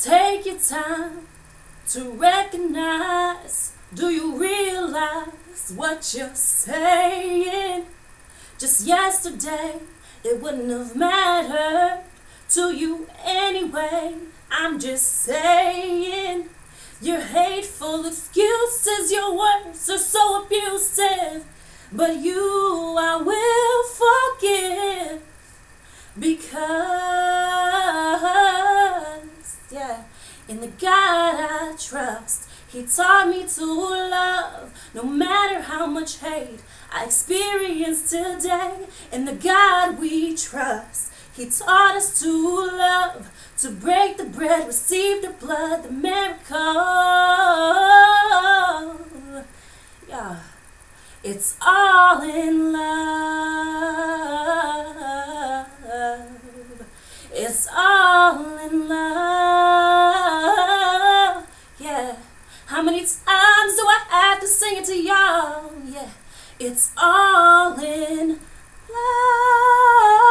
Take your time to recognize. Do you realize what you're saying? Just yesterday, it wouldn't have mattered to you anyway. I'm just saying, your hateful excuses, your words are so abusive. But you I will forgive, because, yeah, in the God I trust, He taught me to love, no matter how much hate I experience today. In the God we trust, He taught us to love, to break the bread, receive the blood, the miracle. Yeah, it's all in love. It's all in love. Yeah. How many times do I have to sing it to y'all? Yeah. It's all in love.